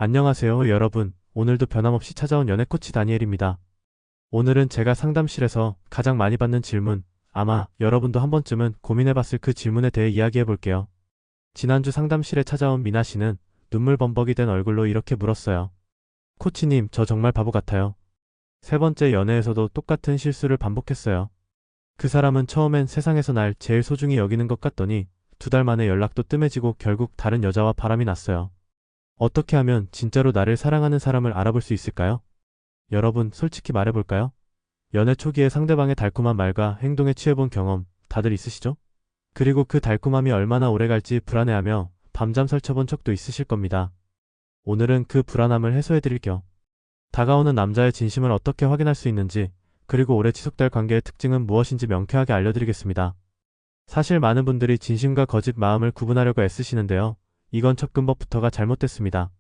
안녕하세요, 여러분. 오늘도 변함없이 찾아온 연애코치 다니엘입니다. 오늘은 제가 상담실에서 가장 많이 받는 질문, 아마 여러분도 한 번쯤은 고민해봤을 그 질문에 대해 이야기해볼게요. 지난주 상담실에 찾아온 미나 씨는 눈물 범벅이 된 얼굴로 이렇게 물었어요. 코치님, 저 정말 바보 같아요. 세 번째 연애에서도 똑같은 실수를 반복했어요. 그 사람은 처음엔 세상에서 날 제일 소중히 여기는 것 같더니 2달 만에 연락도 뜸해지고 결국 다른 여자와 바람이 났어요. 어떻게 하면 진짜로 나를 사랑하는 사람을 알아볼 수 있을까요? 여러분, 솔직히 말해볼까요? 연애 초기에 상대방의 달콤한 말과 행동에 취해본 경험 다들 있으시죠? 그리고 그 달콤함이 얼마나 오래 갈지 불안해하며 밤잠 설쳐본 적도 있으실 겁니다. 오늘은 그 불안함을 해소해드릴게요. 다가오는 남자의 진심을 어떻게 확인할 수 있는지, 그리고 오래 지속될 관계의 특징은 무엇인지 명쾌하게 알려드리겠습니다. 사실 많은 분들이 진심과 거짓 마음을 구분하려고 애쓰시는데요. 이건 첫 근본부터가 잘못됐습니다.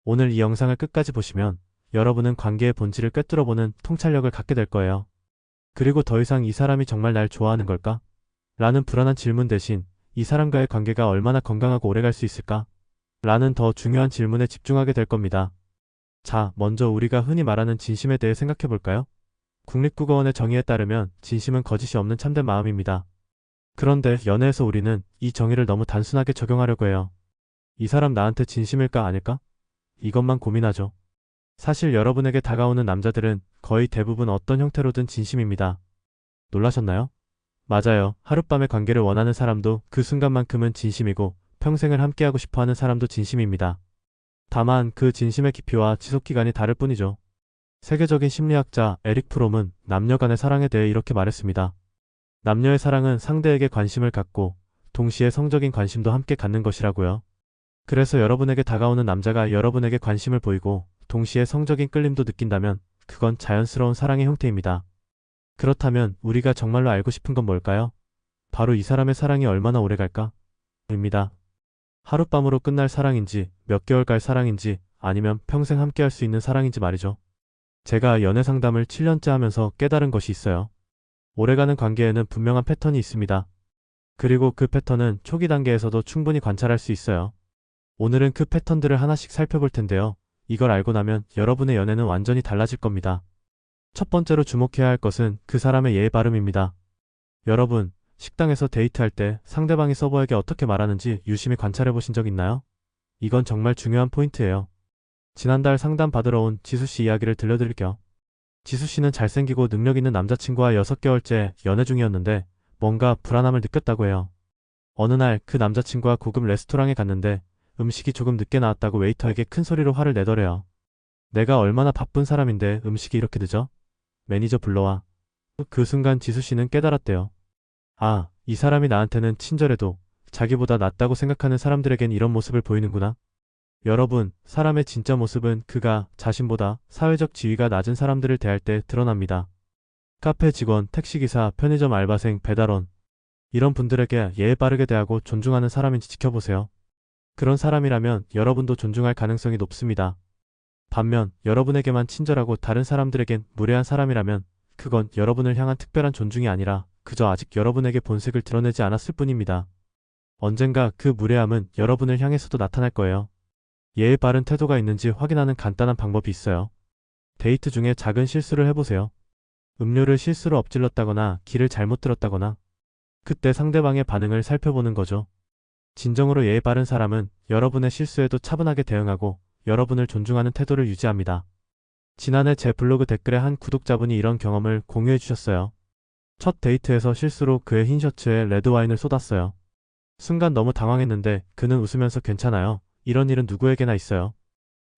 오늘 이 영상을 끝까지 보시면 여러분은 관계의 본질을 꿰뚫어보는 통찰력을 갖게 될 거예요. 그리고 더 이상 이 사람이 정말 날 좋아하는 걸까? 라는 불안한 질문 대신 이 사람과의 관계가 얼마나 건강하고 오래갈 수 있을까? 라는 더 중요한 질문에 집중하게 될 겁니다. 자, 먼저 우리가 흔히 말하는 진심에 대해 생각해 볼까요? 국립국어원의 정의에 따르면 진심은 거짓이 없는 참된 마음입니다. 그런데 연애에서 우리는 이 정의를 너무 단순하게 적용하려고 해요. 이 사람 나한테 진심일까 아닐까? 이것만 고민하죠. 사실 여러분에게 다가오는 남자들은 거의 대부분 어떤 형태로든 진심입니다. 놀라셨나요? 맞아요. 하룻밤의 관계를 원하는 사람도 그 순간만큼은 진심이고 평생을 함께하고 싶어하는 사람도 진심입니다. 다만 그 진심의 깊이와 지속기간이 다를 뿐이죠. 세계적인 심리학자 에릭 프롬은 남녀 간의 사랑에 대해 이렇게 말했습니다. 남녀의 사랑은 상대에게 관심을 갖고 동시에 성적인 관심도 함께 갖는 것이라고요. 그래서 여러분에게 다가오는 남자가 여러분에게 관심을 보이고 동시에 성적인 끌림도 느낀다면 그건 자연스러운 사랑의 형태입니다. 그렇다면 우리가 정말로 알고 싶은 건 뭘까요? 바로 이 사람의 사랑이 얼마나 오래 갈까? 입니다. 하룻밤으로 끝날 사랑인지 몇 개월 갈 사랑인지 아니면 평생 함께 할 수 있는 사랑인지 말이죠. 제가 연애 상담을 7년째 하면서 깨달은 것이 있어요. 오래가는 관계에는 분명한 패턴이 있습니다. 그리고 그 패턴은 초기 단계에서도 충분히 관찰할 수 있어요. 오늘은 그 패턴들을 하나씩 살펴볼 텐데요. 이걸 알고 나면 여러분의 연애는 완전히 달라질 겁니다. 첫 번째로 주목해야 할 것은 그 사람의 예의 바름입니다. 여러분, 식당에서 데이트할 때 상대방이 서버에게 어떻게 말하는지 유심히 관찰해 보신 적 있나요? 이건 정말 중요한 포인트예요. 지난달 상담 받으러 온 지수씨 이야기를 들려드릴게요. 지수씨는 잘생기고 능력 있는 남자친구와 6개월째 연애 중이었는데 뭔가 불안함을 느꼈다고 해요. 어느 날 그 남자친구와 고급 레스토랑에 갔는데 음식이 조금 늦게 나왔다고 웨이터에게 큰 소리로 화를 내더래요. 내가 얼마나 바쁜 사람인데 음식이 이렇게 늦어? 매니저 불러와. 그 순간 지수씨는 깨달았대요. 아, 이 사람이 나한테는 친절해도 자기보다 낫다고 생각하는 사람들에겐 이런 모습을 보이는구나. 여러분, 사람의 진짜 모습은 그가 자신보다 사회적 지위가 낮은 사람들을 대할 때 드러납니다. 카페 직원, 택시기사, 편의점 알바생, 배달원. 이런 분들에게 예의 바르게 대하고 존중하는 사람인지 지켜보세요. 그런 사람이라면 여러분도 존중할 가능성이 높습니다. 반면 여러분에게만 친절하고 다른 사람들에겐 무례한 사람이라면 그건 여러분을 향한 특별한 존중이 아니라 그저 아직 여러분에게 본색을 드러내지 않았을 뿐입니다. 언젠가 그 무례함은 여러분을 향해서도 나타날 거예요. 예의 바른 태도가 있는지 확인하는 간단한 방법이 있어요. 데이트 중에 작은 실수를 해보세요. 음료를 실수로 엎질렀다거나 길을 잘못 들었다거나 그때 상대방의 반응을 살펴보는 거죠. 진정으로 예의 바른 사람은 여러분의 실수에도 차분하게 대응하고 여러분을 존중하는 태도를 유지합니다. 지난해 제 블로그 댓글에 한 구독자분이 이런 경험을 공유해 주셨어요. 첫 데이트에서 실수로 그의 흰 셔츠에 레드와인을 쏟았어요. 순간 너무 당황했는데 그는 웃으면서 괜찮아요. 이런 일은 누구에게나 있어요.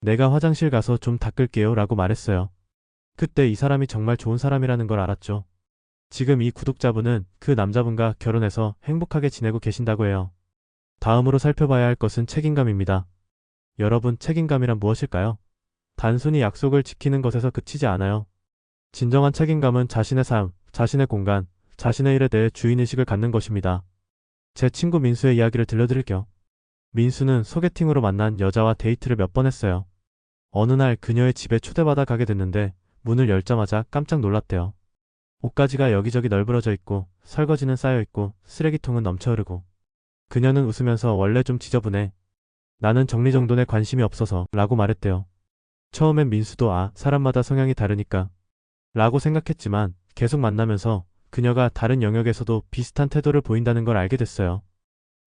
내가 화장실 가서 좀 닦을게요 라고 말했어요. 그때 이 사람이 정말 좋은 사람이라는 걸 알았죠. 지금 이 구독자분은 그 남자분과 결혼해서 행복하게 지내고 계신다고 해요. 다음으로 살펴봐야 할 것은 책임감입니다. 여러분, 책임감이란 무엇일까요? 단순히 약속을 지키는 것에서 그치지 않아요. 진정한 책임감은 자신의 삶, 자신의 공간, 자신의 일에 대해 주인의식을 갖는 것입니다. 제 친구 민수의 이야기를 들려드릴게요. 민수는 소개팅으로 만난 여자와 데이트를 몇 번 했어요. 어느 날 그녀의 집에 초대받아 가게 됐는데 문을 열자마자 깜짝 놀랐대요. 옷가지가 여기저기 널브러져 있고 설거지는 쌓여 있고 쓰레기통은 넘쳐 흐르고 그녀는 웃으면서 원래 좀 지저분해. 나는 정리정돈에 관심이 없어서 라고 말했대요. 처음엔 민수도 사람마다 성향이 다르니까 라고 생각했지만 계속 만나면서 그녀가 다른 영역에서도 비슷한 태도를 보인다는 걸 알게 됐어요.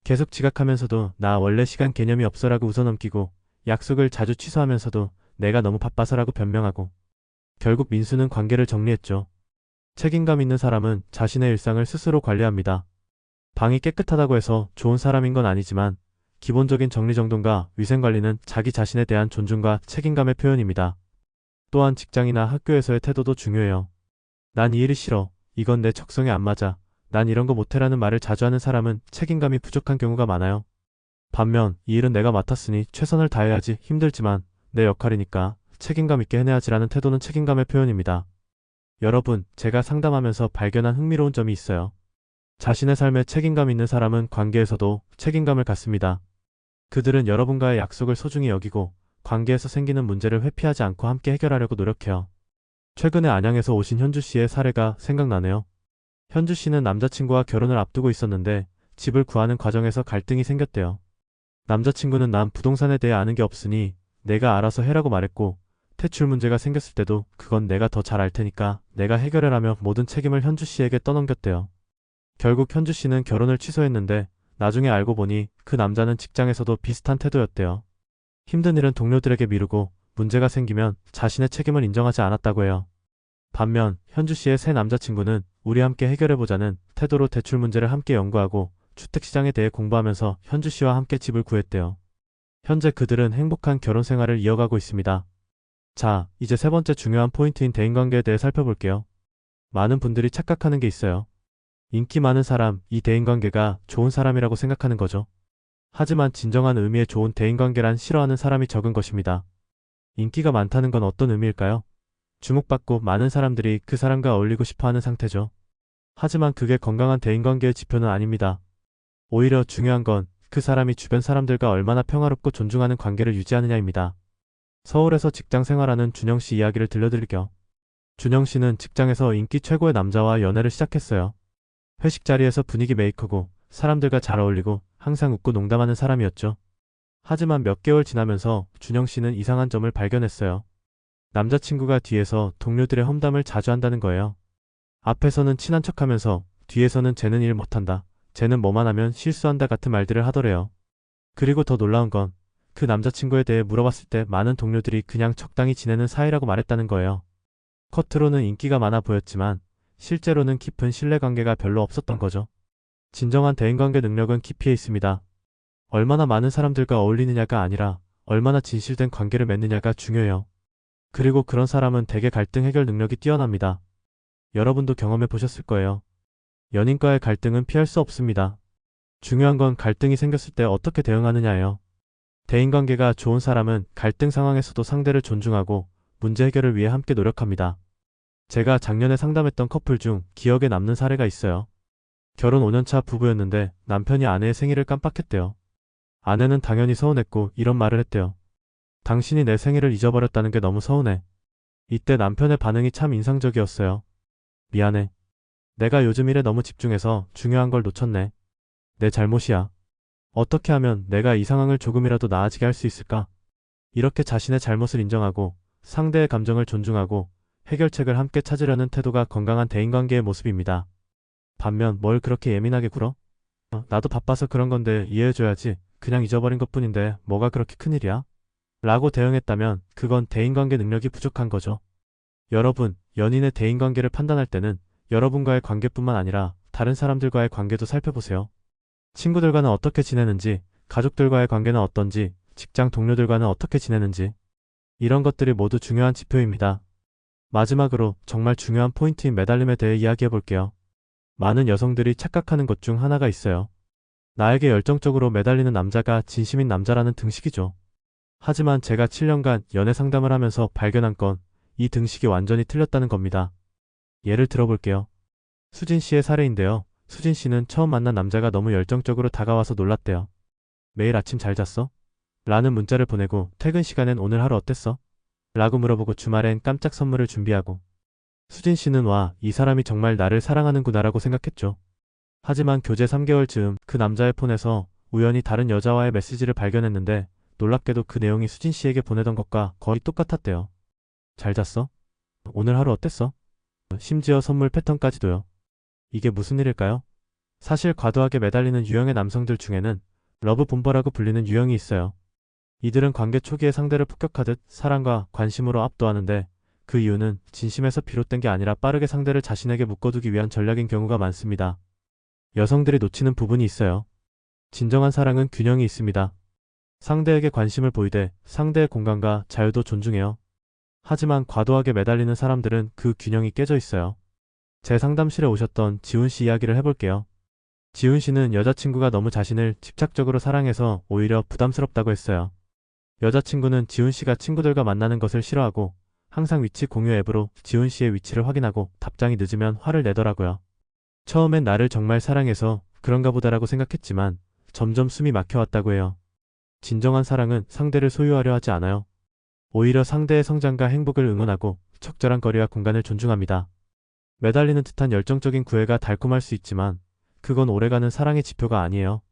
계속 지각하면서도 나 원래 시간 개념이 없어라고 웃어넘기고 약속을 자주 취소하면서도 내가 너무 바빠서라고 변명하고 결국 민수는 관계를 정리했죠. 책임감 있는 사람은 자신의 일상을 스스로 관리합니다. 방이 깨끗하다고 해서 좋은 사람인 건 아니지만 기본적인 정리정돈과 위생관리는 자기 자신에 대한 존중과 책임감의 표현입니다. 또한 직장이나 학교에서의 태도도 중요해요. 난 이 일이 싫어. 이건 내 적성에 안 맞아. 난 이런 거 못해라는 말을 자주 하는 사람은 책임감이 부족한 경우가 많아요. 반면 이 일은 내가 맡았으니 최선을 다해야지 힘들지만 내 역할이니까 책임감 있게 해내야지라는 태도는 책임감의 표현입니다. 여러분, 제가 상담하면서 발견한 흥미로운 점이 있어요. 자신의 삶에 책임감 있는 사람은 관계에서도 책임감을 갖습니다. 그들은 여러분과의 약속을 소중히 여기고 관계에서 생기는 문제를 회피하지 않고 함께 해결하려고 노력해요. 최근에 안양에서 오신 현주 씨의 사례가 생각나네요. 현주 씨는 남자친구와 결혼을 앞두고 있었는데 집을 구하는 과정에서 갈등이 생겼대요. 남자친구는 난 부동산에 대해 아는 게 없으니 내가 알아서 해라고 말했고 퇴출 문제가 생겼을 때도 그건 내가 더 잘 알 테니까 내가 해결해라며 모든 책임을 현주 씨에게 떠넘겼대요. 결국 현주 씨는 결혼을 취소했는데 나중에 알고 보니 그 남자는 직장에서도 비슷한 태도였대요. 힘든 일은 동료들에게 미루고 문제가 생기면 자신의 책임을 인정하지 않았다고 해요. 반면 현주 씨의 새 남자친구는 우리 함께 해결해보자는 태도로 대출 문제를 함께 연구하고 주택시장에 대해 공부하면서 현주 씨와 함께 집을 구했대요. 현재 그들은 행복한 결혼 생활을 이어가고 있습니다. 자, 이제 세 번째 중요한 포인트인 대인관계에 대해 살펴볼게요. 많은 분들이 착각하는 게 있어요. 인기 많은 사람, 이 대인관계가 좋은 사람이라고 생각하는 거죠. 하지만 진정한 의미의 좋은 대인관계란 싫어하는 사람이 적은 것입니다. 인기가 많다는 건 어떤 의미일까요? 주목받고 많은 사람들이 그 사람과 어울리고 싶어하는 상태죠. 하지만 그게 건강한 대인관계의 지표는 아닙니다. 오히려 중요한 건 그 사람이 주변 사람들과 얼마나 평화롭고 존중하는 관계를 유지하느냐입니다. 서울에서 직장 생활하는 준영 씨 이야기를 들려드릴게요. 준영 씨는 직장에서 인기 최고의 남자와 연애를 시작했어요. 회식 자리에서 분위기 메이커고 사람들과 잘 어울리고 항상 웃고 농담하는 사람이었죠. 하지만 몇 개월 지나면서 준영 씨는 이상한 점을 발견했어요. 남자친구가 뒤에서 동료들의 험담을 자주 한다는 거예요. 앞에서는 친한 척하면서 뒤에서는 쟤는 일 못한다, 쟤는 뭐만 하면 실수한다 같은 말들을 하더래요. 그리고 더 놀라운 건 그 남자친구에 대해 물어봤을 때 많은 동료들이 그냥 적당히 지내는 사이라고 말했다는 거예요. 겉으로는 인기가 많아 보였지만 실제로는 깊은 신뢰관계가 별로 없었던 거죠. 진정한 대인관계 능력은 깊이에 있습니다. 얼마나 많은 사람들과 어울리느냐가 아니라 얼마나 진실된 관계를 맺느냐가 중요해요. 그리고 그런 사람은 대개 갈등 해결 능력이 뛰어납니다. 여러분도 경험해 보셨을 거예요. 연인과의 갈등은 피할 수 없습니다. 중요한 건 갈등이 생겼을 때 어떻게 대응하느냐예요. 대인관계가 좋은 사람은 갈등 상황에서도 상대를 존중하고 문제 해결을 위해 함께 노력합니다. 제가 작년에 상담했던 커플 중 기억에 남는 사례가 있어요. 결혼 5년차 부부였는데 남편이 아내의 생일을 깜빡했대요. 아내는 당연히 서운했고 이런 말을 했대요. 당신이 내 생일을 잊어버렸다는 게 너무 서운해. 이때 남편의 반응이 참 인상적이었어요. 미안해. 내가 요즘 일에 너무 집중해서 중요한 걸 놓쳤네. 내 잘못이야. 어떻게 하면 내가 이 상황을 조금이라도 나아지게 할 수 있을까? 이렇게 자신의 잘못을 인정하고 상대의 감정을 존중하고 해결책을 함께 찾으려는 태도가 건강한 대인관계의 모습입니다. 반면 뭘 그렇게 예민하게 굴어? 나도 바빠서 그런 건데 이해해줘야지. 그냥 잊어버린 것뿐인데 뭐가 그렇게 큰일이야? 라고 대응했다면 그건 대인관계 능력이 부족한 거죠. 여러분, 연인의 대인관계를 판단할 때는 여러분과의 관계뿐만 아니라 다른 사람들과의 관계도 살펴보세요. 친구들과는 어떻게 지내는지, 가족들과의 관계는 어떤지, 직장 동료들과는 어떻게 지내는지, 이런 것들이 모두 중요한 지표입니다. 마지막으로 정말 중요한 포인트인 매달림에 대해 이야기해 볼게요. 많은 여성들이 착각하는 것 중 하나가 있어요. 나에게 열정적으로 매달리는 남자가 진심인 남자라는 등식이죠. 하지만 제가 7년간 연애 상담을 하면서 발견한 건 이 등식이 완전히 틀렸다는 겁니다. 예를 들어볼게요. 수진 씨의 사례인데요. 수진 씨는 처음 만난 남자가 너무 열정적으로 다가와서 놀랐대요. 매일 아침 잘 잤어? 라는 문자를 보내고 퇴근 시간엔 오늘 하루 어땠어? 라고 물어보고 주말엔 깜짝 선물을 준비하고 수진 씨는 와, 이 사람이 정말 나를 사랑하는구나라고 생각했죠. 하지만 교제 3개월 즈음 그 남자의 폰에서 우연히 다른 여자와의 메시지를 발견했는데 놀랍게도 그 내용이 수진 씨에게 보내던 것과 거의 똑같았대요. 잘 잤어? 오늘 하루 어땠어? 심지어 선물 패턴까지도요. 이게 무슨 일일까요? 사실 과도하게 매달리는 유형의 남성들 중에는 러브 bomber라고 불리는 유형이 있어요. 이들은 관계 초기에 상대를 폭격하듯 사랑과 관심으로 압도하는데 그 이유는 진심에서 비롯된 게 아니라 빠르게 상대를 자신에게 묶어두기 위한 전략인 경우가 많습니다. 여성들이 놓치는 부분이 있어요. 진정한 사랑은 균형이 있습니다. 상대에게 관심을 보이되 상대의 공간과 자유도 존중해요. 하지만 과도하게 매달리는 사람들은 그 균형이 깨져 있어요. 제 상담실에 오셨던 지훈 씨 이야기를 해볼게요. 지훈 씨는 여자친구가 너무 자신을 집착적으로 사랑해서 오히려 부담스럽다고 했어요. 여자친구는 지훈 씨가 친구들과 만나는 것을 싫어하고 항상 위치 공유 앱으로 지훈 씨의 위치를 확인하고 답장이 늦으면 화를 내더라고요. 처음엔 나를 정말 사랑해서 그런가 보다라고 생각했지만 점점 숨이 막혀왔다고 해요. 진정한 사랑은 상대를 소유하려 하지 않아요. 오히려 상대의 성장과 행복을 응원하고 적절한 거리와 공간을 존중합니다. 매달리는 듯한 열정적인 구애가 달콤할 수 있지만 그건 오래가는 사랑의 지표가 아니에요.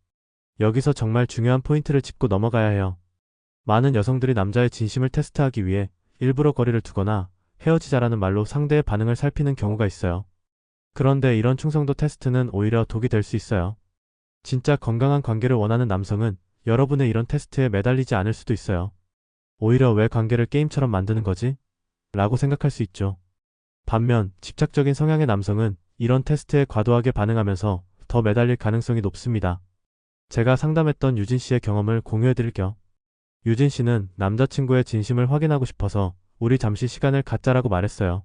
여기서 정말 중요한 포인트를 짚고 넘어가야 해요. 많은 여성들이 남자의 진심을 테스트하기 위해 일부러 거리를 두거나 헤어지자라는 말로 상대의 반응을 살피는 경우가 있어요. 그런데 이런 충성도 테스트는 오히려 독이 될 수 있어요. 진짜 건강한 관계를 원하는 남성은 여러분의 이런 테스트에 매달리지 않을 수도 있어요. 오히려 왜 관계를 게임처럼 만드는 거지? 라고 생각할 수 있죠. 반면 집착적인 성향의 남성은 이런 테스트에 과도하게 반응하면서 더 매달릴 가능성이 높습니다. 제가 상담했던 유진 씨의 경험을 공유해드릴게요. 유진 씨는 남자친구의 진심을 확인하고 싶어서 우리 잠시 시간을 갖자라고 말했어요.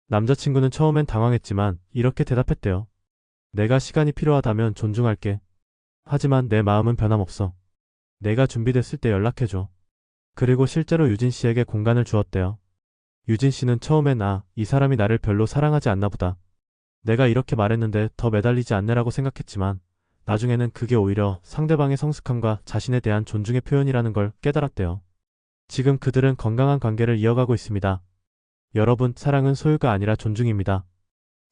남자친구는 처음엔 당황했지만 이렇게 대답했대요. 내가 시간이 필요하다면 존중할게. 하지만 내 마음은 변함없어. 내가 준비됐을 때 연락해줘. 그리고 실제로 유진 씨에게 공간을 주었대요. 유진 씨는 처음엔 이 사람이 나를 별로 사랑하지 않나 보다. 내가 이렇게 말했는데 더 매달리지 않네라고 생각했지만 나중에는 그게 오히려 상대방의 성숙함과 자신에 대한 존중의 표현이라는 걸 깨달았대요. 지금 그들은 건강한 관계를 이어가고 있습니다. 여러분, 사랑은 소유가 아니라 존중입니다.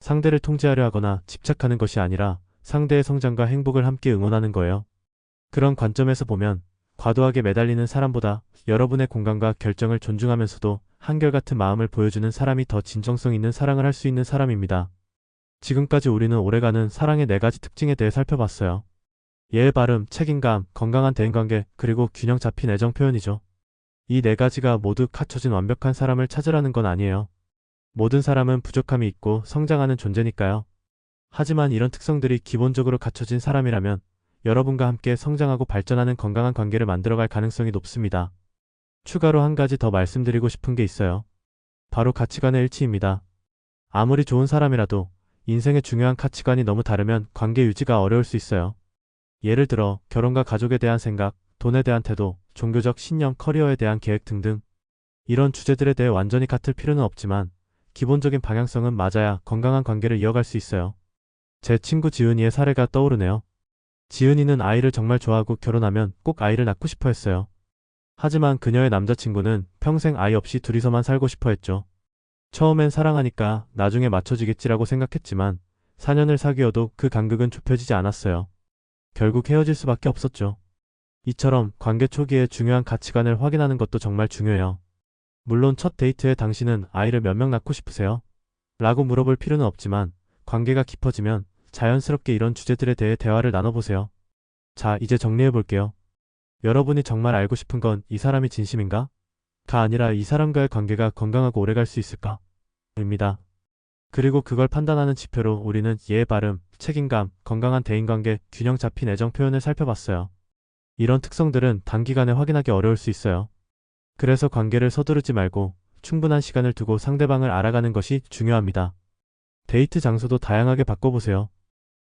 상대를 통제하려 하거나 집착하는 것이 아니라 상대의 성장과 행복을 함께 응원하는 거예요. 그런 관점에서 보면 과도하게 매달리는 사람보다 여러분의 공간과 결정을 존중하면서도 한결같은 마음을 보여주는 사람이 더 진정성 있는 사랑을 할 수 있는 사람입니다. 지금까지 우리는 오래가는 사랑의 4가지 특징에 대해 살펴봤어요. 예의 바름, 책임감, 건강한 대인관계, 그리고 균형 잡힌 애정 표현이죠. 이 4가지가 모두 갖춰진 완벽한 사람을 찾으라는 건 아니에요. 모든 사람은 부족함이 있고 성장하는 존재니까요. 하지만 이런 특성들이 기본적으로 갖춰진 사람이라면 여러분과 함께 성장하고 발전하는 건강한 관계를 만들어갈 가능성이 높습니다. 추가로 한 가지 더 말씀드리고 싶은 게 있어요. 바로 가치관의 일치입니다. 아무리 좋은 사람이라도 인생의 중요한 가치관이 너무 다르면 관계 유지가 어려울 수 있어요. 예를 들어 결혼과 가족에 대한 생각, 돈에 대한 태도, 종교적 신념, 커리어에 대한 계획 등등. 이런 주제들에 대해 완전히 같을 필요는 없지만 기본적인 방향성은 맞아야 건강한 관계를 이어갈 수 있어요. 제 친구 지은이의 사례가 떠오르네요. 지은이는 아이를 정말 좋아하고 결혼하면 꼭 아이를 낳고 싶어 했어요. 하지만 그녀의 남자친구는 평생 아이 없이 둘이서만 살고 싶어 했죠. 처음엔 사랑하니까 나중에 맞춰지겠지라고 생각했지만 4년을 사귀어도 그 간극은 좁혀지지 않았어요. 결국 헤어질 수밖에 없었죠. 이처럼 관계 초기에 중요한 가치관을 확인하는 것도 정말 중요해요. 물론 첫 데이트에 당신은 아이를 몇 명 낳고 싶으세요? 라고 물어볼 필요는 없지만 관계가 깊어지면 자연스럽게 이런 주제들에 대해 대화를 나눠보세요. 자, 이제 정리해볼게요. 여러분이 정말 알고 싶은 건 이 사람이 진심인가? 가 아니라 이 사람과의 관계가 건강하고 오래갈 수 있을까? 입니다. 그리고 그걸 판단하는 지표로 우리는 예의 바름, 책임감, 건강한 대인관계, 균형 잡힌 애정 표현을 살펴봤어요. 이런 특성들은 단기간에 확인하기 어려울 수 있어요. 그래서 관계를 서두르지 말고 충분한 시간을 두고 상대방을 알아가는 것이 중요합니다. 데이트 장소도 다양하게 바꿔보세요.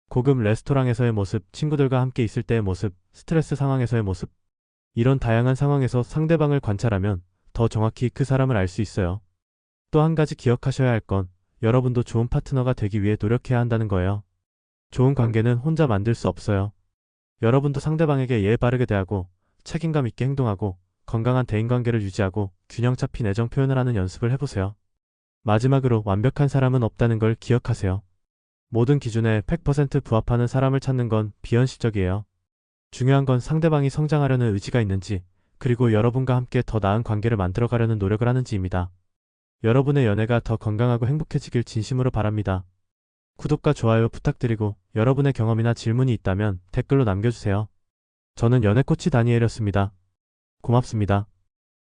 고급 레스토랑에서의 모습, 친구들과 함께 있을 때의 모습, 스트레스 상황에서의 모습. 이런 다양한 상황에서 상대방을 관찰하면 더 정확히 그 사람을 알 수 있어요. 또 한 가지 기억하셔야 할 건 여러분도 좋은 파트너가 되기 위해 노력해야 한다는 거예요. 좋은 관계는 혼자 만들 수 없어요. 여러분도 상대방에게 예의 바르게 대하고 책임감 있게 행동하고 건강한 대인관계를 유지하고 균형 잡힌 애정 표현을 하는 연습을 해보세요. 마지막으로 완벽한 사람은 없다는 걸 기억하세요. 모든 기준에 100% 부합하는 사람을 찾는 건 비현실적이에요. 중요한 건 상대방이 성장하려는 의지가 있는지, 그리고 여러분과 함께 더 나은 관계를 만들어 가려는 노력을 하는지입니다. 여러분의 연애가 더 건강하고 행복해지길 진심으로 바랍니다. 구독과 좋아요 부탁드리고 여러분의 경험이나 질문이 있다면 댓글로 남겨주세요. 저는 연애 코치 다니엘이었습니다. 고맙습니다.